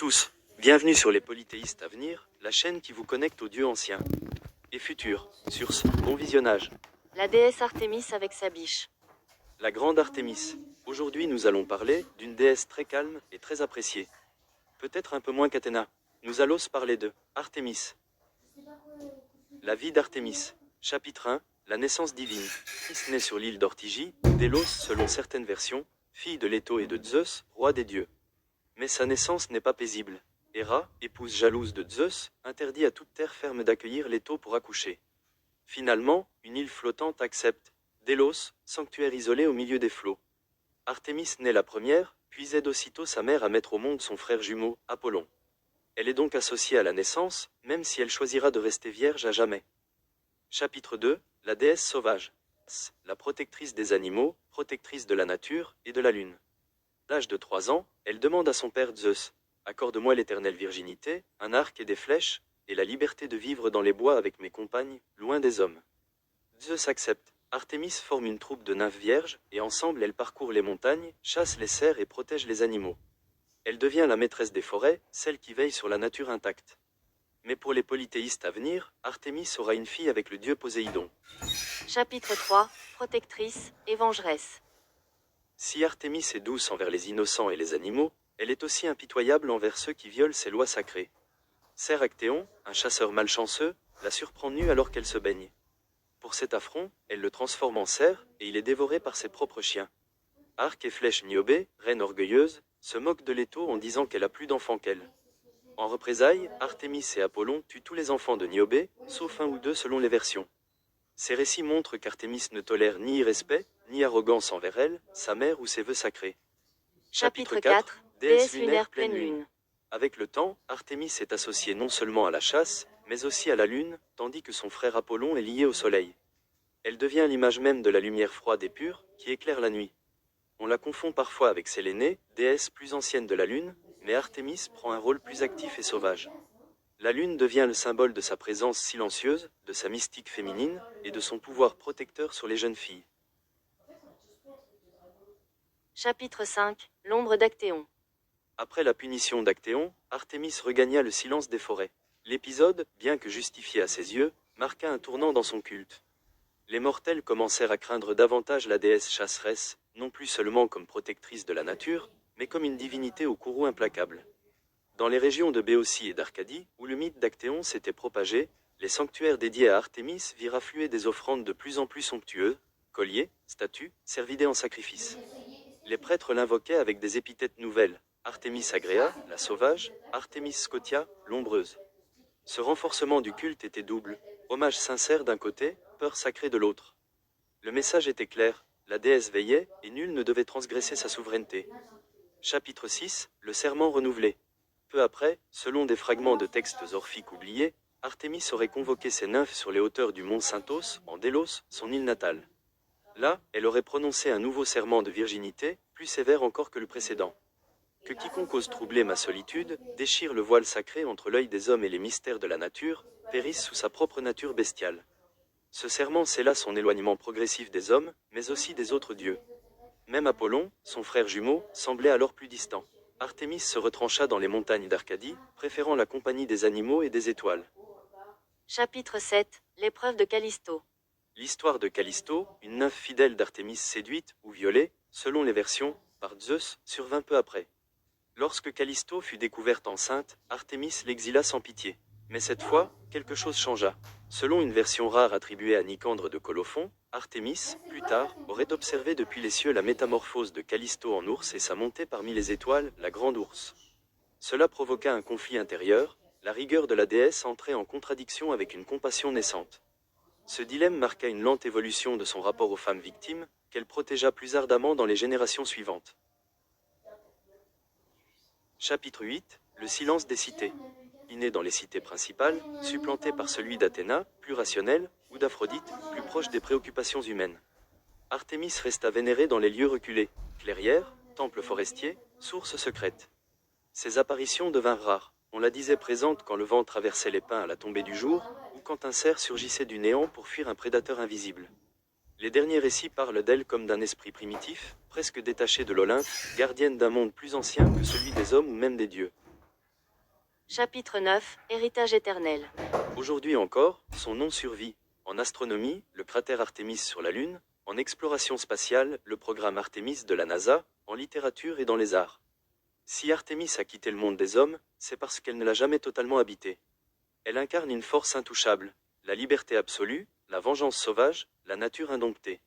tous, bienvenue sur les Polythéistes à venir, la chaîne qui vous connecte aux dieux anciens et futurs. Sur ce, bon visionnage. La déesse Artémis avec sa biche. La grande Artémis. Aujourd'hui nous allons parler d'une déesse très calme et très appréciée. Peut-être un peu moins qu'Athéna. Nous allons parler de Artémis. La vie d'Artémis. Chapitre 1. La naissance divine. Artémis naît sur l'île d'Ortygie, Délos selon certaines versions, fille de Léto et de Zeus, roi des dieux. Mais sa naissance n'est pas paisible. Héra, épouse jalouse de Zeus, interdit à toute terre ferme d'accueillir Léto pour accoucher. Finalement, une île flottante accepte Délos, sanctuaire isolé au milieu des flots. Artémis naît la première, puis aide aussitôt sa mère à mettre au monde son frère jumeau, Apollon. Elle est donc associée à la naissance, même si elle choisira de rester vierge à jamais. Chapitre 2. La déesse sauvage. La protectrice des animaux, protectrice de la nature et de la lune. À l'âge de 3 ans, elle demande à son père Zeus « Accorde-moi l'éternelle virginité, un arc et des flèches, et la liberté de vivre dans les bois avec mes compagnes, loin des hommes. » Zeus accepte. Artémis forme une troupe de nymphes vierges, et ensemble elles parcourent les montagnes, chassent les cerfs et protègent les animaux. Elle devient la maîtresse des forêts, celle qui veille sur la nature intacte. Mais pour les polythéistes à venir, Artémis aura une fille avec le dieu Poséidon. Chapitre 3. Protectrice et vengeresse. Si Artémis est douce envers les innocents et les animaux, elle est aussi impitoyable envers ceux qui violent ses lois sacrées. Cer Actéon, un chasseur malchanceux, la surprend nue alors qu'elle se baigne. Pour cet affront, elle le transforme en cerf, et il est dévoré par ses propres chiens. Arc et flèche Niobé, reine orgueilleuse, se moque de Léto en disant qu'elle a plus d'enfants qu'elle. En représailles, Artémis et Apollon tuent tous les enfants de Niobé, sauf un ou deux selon les versions. Ces récits montrent qu'Artémis ne tolère ni irrespect, ni arrogance envers elle, sa mère ou ses vœux sacrés. Chapitre 4. Déesse lunaire pleine lune. Avec le temps, Artémis est associée non seulement à la chasse, mais aussi à la lune, tandis que son frère Apollon est lié au soleil. Elle devient l'image même de la lumière froide et pure, qui éclaire la nuit. On la confond parfois avec Sélénée, déesse plus ancienne de la lune, mais Artémis prend un rôle plus actif et sauvage. La lune devient le symbole de sa présence silencieuse, de sa mystique féminine, et de son pouvoir protecteur sur les jeunes filles. Chapitre 5. L'ombre d'Actéon. Après la punition d'Actéon, Artémis regagna le silence des forêts. L'épisode, bien que justifié à ses yeux, marqua un tournant dans son culte. Les mortels commencèrent à craindre davantage la déesse chasseresse, non plus seulement comme protectrice de la nature, mais comme une divinité au courroux implacable. Dans les régions de Béotie et d'Arcadie, où le mythe d'Actéon s'était propagé, les sanctuaires dédiés à Artémis virent affluer des offrandes de plus en plus somptueuses, colliers, statues, cervidés en sacrifice. Les prêtres l'invoquaient avec des épithètes nouvelles, Artémis agrea, la sauvage, Artémis scotia, l'ombreuse. Ce renforcement du culte était double, hommage sincère d'un côté, peur sacrée de l'autre. Le message était clair, la déesse veillait, et nul ne devait transgresser sa souveraineté. Chapitre 6, le serment renouvelé. Peu après, selon des fragments de textes orphiques oubliés, Artémis aurait convoqué ses nymphes sur les hauteurs du mont Syntos, en Délos, son île natale. Là, elle aurait prononcé un nouveau serment de virginité, plus sévère encore que le précédent. Que quiconque ose troubler ma solitude, déchire le voile sacré entre l'œil des hommes et les mystères de la nature, périsse sous sa propre nature bestiale. Ce serment scella son éloignement progressif des hommes, mais aussi des autres dieux. Même Apollon, son frère jumeau, semblait alors plus distant. Artémis se retrancha dans les montagnes d'Arcadie, préférant la compagnie des animaux et des étoiles. Chapitre 7. L'épreuve de Callisto. L'histoire de Callisto, une nymphe fidèle d'Artémis séduite ou violée, selon les versions, par Zeus, survint peu après. Lorsque Callisto fut découverte enceinte, Artémis l'exila sans pitié. Mais cette fois, quelque chose changea. Selon une version rare attribuée à Nicandre de Colophon, Artémis, plus tard, aurait observé depuis les cieux la métamorphose de Callisto en ours et sa montée parmi les étoiles, la grande ours. Cela provoqua un conflit intérieur, la rigueur de la déesse entrait en contradiction avec une compassion naissante. Ce dilemme marqua une lente évolution de son rapport aux femmes victimes, qu'elle protégea plus ardemment dans les générations suivantes. Chapitre 8. Le silence des cités. Né dans les cités principales, supplanté par celui d'Athéna, plus rationnel, ou d'Aphrodite, plus proche des préoccupations humaines. Artémis resta vénérée dans les lieux reculés, clairières, temples forestiers, sources secrètes. Ses apparitions devinrent rares, on la disait présente quand le vent traversait les pins à la tombée du jour, ou quand un cerf surgissait du néant pour fuir un prédateur invisible. Les derniers récits parlent d'elle comme d'un esprit primitif, presque détaché de l'Olympe, gardienne d'un monde plus ancien que celui des hommes ou même des dieux. Chapitre 9, Héritage éternel. Aujourd'hui encore, son nom survit. En astronomie, le cratère Artemis sur la Lune, en exploration spatiale, le programme Artemis de la NASA, en littérature et dans les arts. Si Artemis a quitté le monde des hommes, c'est parce qu'elle ne l'a jamais totalement habité. Elle incarne une force intouchable, la liberté absolue, la vengeance sauvage, la nature indomptée.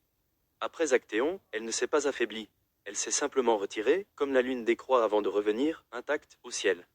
Après Actéon, elle ne s'est pas affaiblie. Elle s'est simplement retirée, comme la lune décroît avant de revenir, intacte, au ciel.